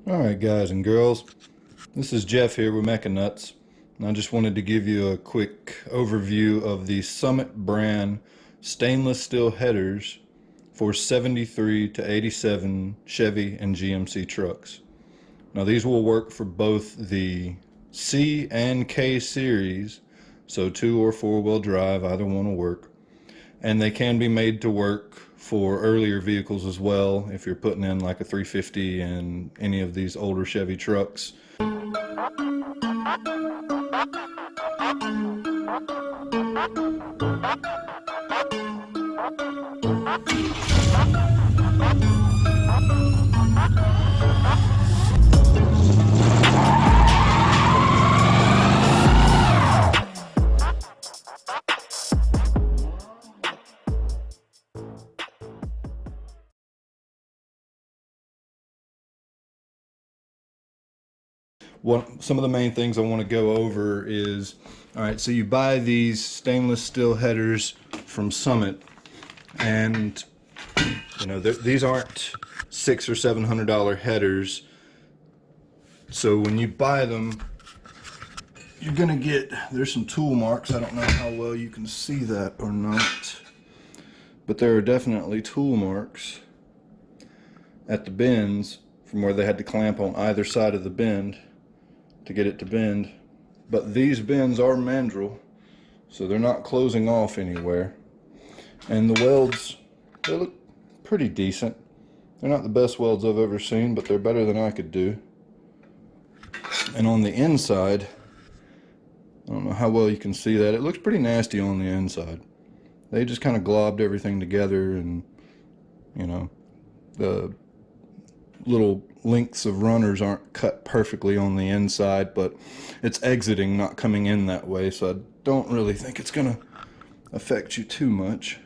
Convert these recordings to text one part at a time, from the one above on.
Alright guys and girls, this is Jeff here with Mechanuts, and I just wanted to give you a quick overview of the Summit brand stainless steel headers for 73 to 87 Chevy and GMC trucks. Now these will work for both the C and K series, so 2 or 4-wheel drive, either one will work. And they can be made to work for earlier vehicles as well, if you're putting in like a 350 and any of these older Chevy trucks. Some of the main things I want to go over is, alright, so you buy these stainless steel headers from Summit, and you know these aren't $600 or $700 headers. So when you buy them, you're gonna get, there's some tool marks. I don't know how well you can see that or not, but there are definitely tool marks at the bends from where they had to clamp on either side of the bend to get it to bend. But these bends are mandrel, so they're not closing off anywhere, and the welds, they look pretty decent. They're not the best welds I've ever seen, but they're better than I could do. And on the inside, I don't know how well you can see that, it looks pretty nasty on the inside. They just kind of globbed everything together, and you know, the little lengths of runners aren't cut perfectly on the inside, but it's exiting, not coming in that way, so I don't really think it's gonna affect you too much.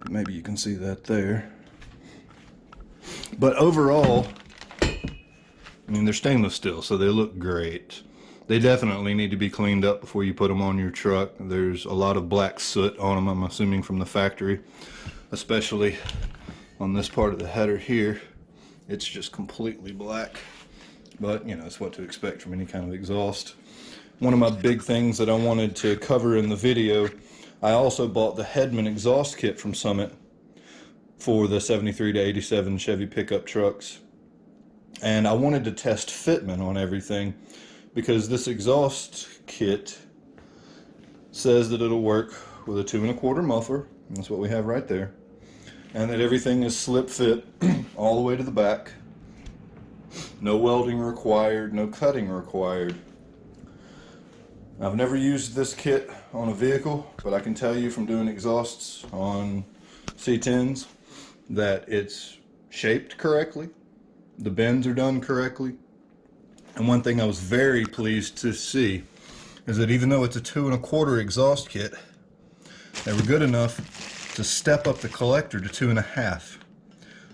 Maybe you can see that there. But overall, I mean, they're stainless steel, so they look great. They definitely need to be cleaned up before you put them on your truck. There's a lot of black soot on them, I'm assuming from the factory, especially on this part of the header here. It's just completely black, but you know, it's what to expect from any kind of exhaust. One of my big things that I wanted to cover in the video, I also bought the Headman exhaust kit from Summit for the 73 to 87 Chevy pickup trucks, and I wanted to test fitment on everything, because this exhaust kit says that it'll work with a 2 1/4 muffler, and that's what we have right there, and that everything is slip fit all the way to the back. No welding required, no cutting required. I've never used this kit on a vehicle, but I can tell you from doing exhausts on C10s that it's shaped correctly, the bends are done correctly. And one thing I was very pleased to see is that even though it's a 2 1/4 exhaust kit, they were good enough to step up the collector to 2 1/2.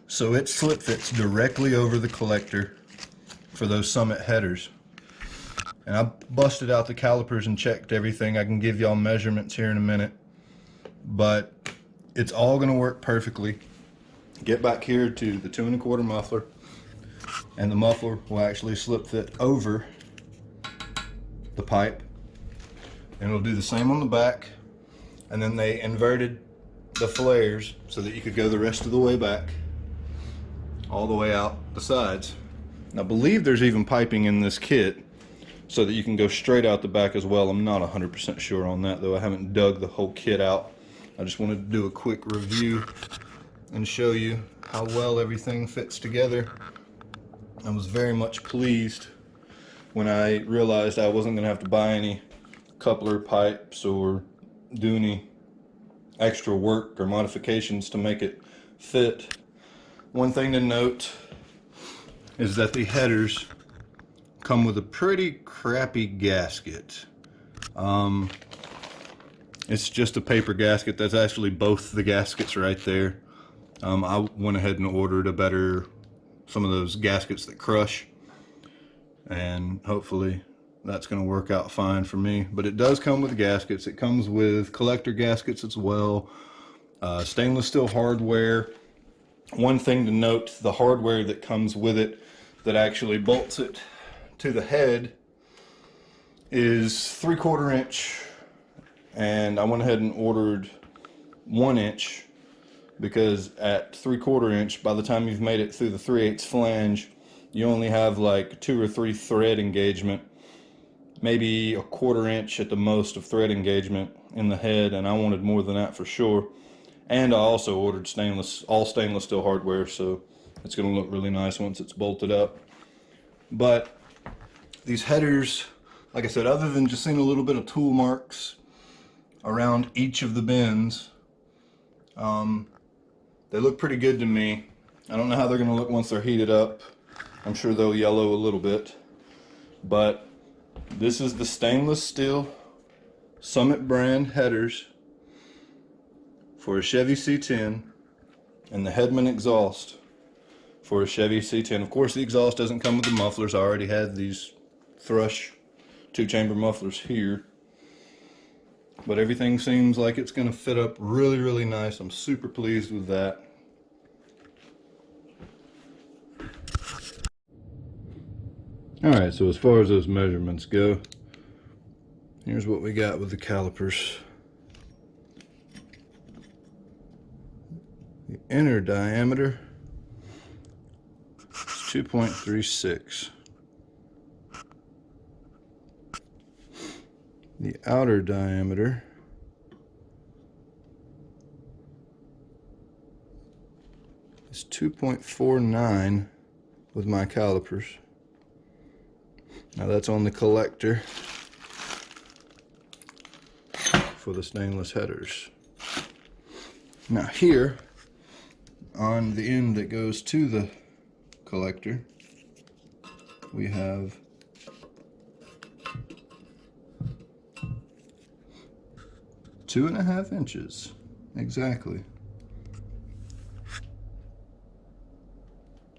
So it slip fits directly over the collector for those Summit headers. And I busted out the calipers and checked everything. I can give y'all measurements here in a minute, but it's all going to work perfectly. Get back here to the 2 1/4 muffler, and the muffler will actually slip fit over the pipe, and it'll do the same on the back. And then they inverted the flares so that you could go the rest of the way back, all the way out the sides. And I believe there's even piping in this kit so that you can go straight out the back as well. I'm not 100% sure on that though. I haven't dug the whole kit out. I just wanted to do a quick review and show you how well everything fits together. I was very much pleased when I realized I wasn't going to have to buy any coupler pipes or do any extra work or modifications to make it fit. One thing to note is that the headers come with a pretty crappy gasket. It's just a paper gasket. That's actually both the gaskets right there. I went ahead and ordered some of those gaskets that crush, and hopefully that's going to work out fine for me. But it does come with gaskets. It comes with collector gaskets as well, stainless steel hardware. One thing to note, the hardware that comes with it that actually bolts it to the head is 3/4 inch, and I went ahead and ordered 1 inch because at 3/4 inch, by the time you've made it through the 3/8 flange, you only have like 2 or 3 thread engagement, maybe 1/4 inch at the most of thread engagement in the head, and I wanted more than that for sure. And I also ordered all stainless steel hardware, so it's going to look really nice once it's bolted up. But these headers, like I said, other than just seeing a little bit of tool marks around each of the bends, they look pretty good to me. I don't know how they're going to look once they're heated up. I'm sure they'll yellow a little bit. But this is the stainless steel Summit brand headers for a Chevy C10 and the Headman exhaust for a Chevy C10. Of course, the exhaust doesn't come with the mufflers. I already had these Thrush 2-chamber mufflers here. But everything seems like it's going to fit up really, really nice. I'm super pleased with that. Alright, so as far as those measurements go, here's what we got with the calipers. The inner diameter is 2.36. The outer diameter is 2.49 with my calipers. Now that's on the collector for the stainless headers. Now here, on the end that goes to the collector, we have 2.5 inches, exactly.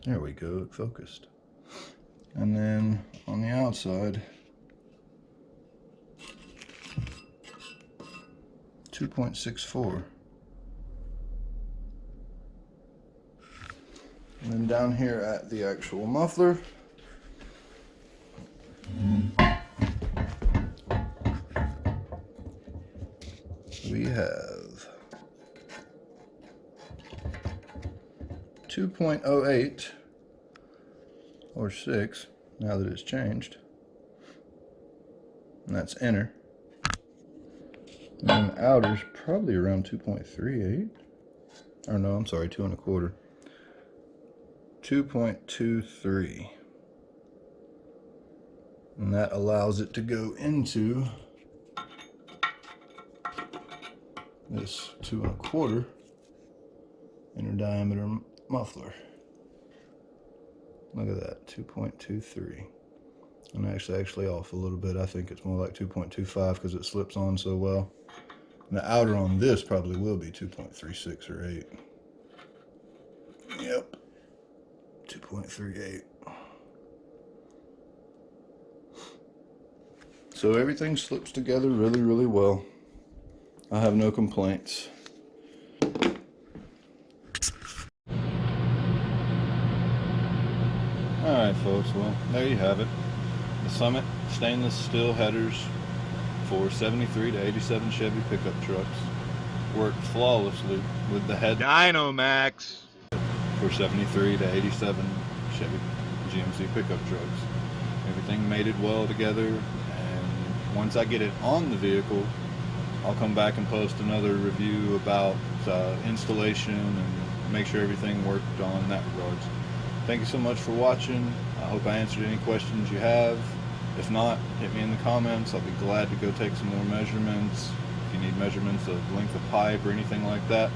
There we go, it focused. And then on the outside, 2.64. And then down here at the actual muffler, we have 2.08 or 6, now that it's changed. And that's inner. And then outer's probably around 2.38. Or no, I'm sorry, 2 1/4. 2.23. And that allows it to go into this 2 1/4 inner diameter muffler. Look at that, 2.23. And actually off a little bit. I think it's more like 2.25 because it slips on so well. And the outer on this probably will be 2.36 or 8. Yep, 2.38. So everything slips together really, really well. I have no complaints. Alright folks, well there you have it. The Summit stainless steel headers for 73 to 87 Chevy pickup trucks work flawlessly with the head DynoMax for 73 to 87 Chevy GMC pickup trucks. Everything mated well together, and once I get it on the vehicle, I'll come back and post another review about installation and make sure everything worked on that regards. Thank you so much for watching. I hope I answered any questions you have. If not, hit me in the comments. I'll be glad to go take some more measurements. If you need measurements of length of pipe or anything like that,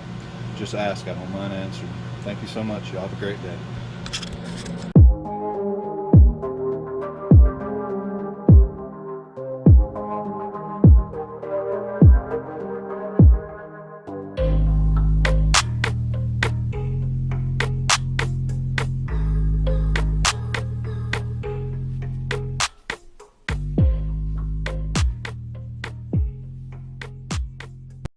just ask. I don't mind answering. Thank you so much. Y'all have a great day.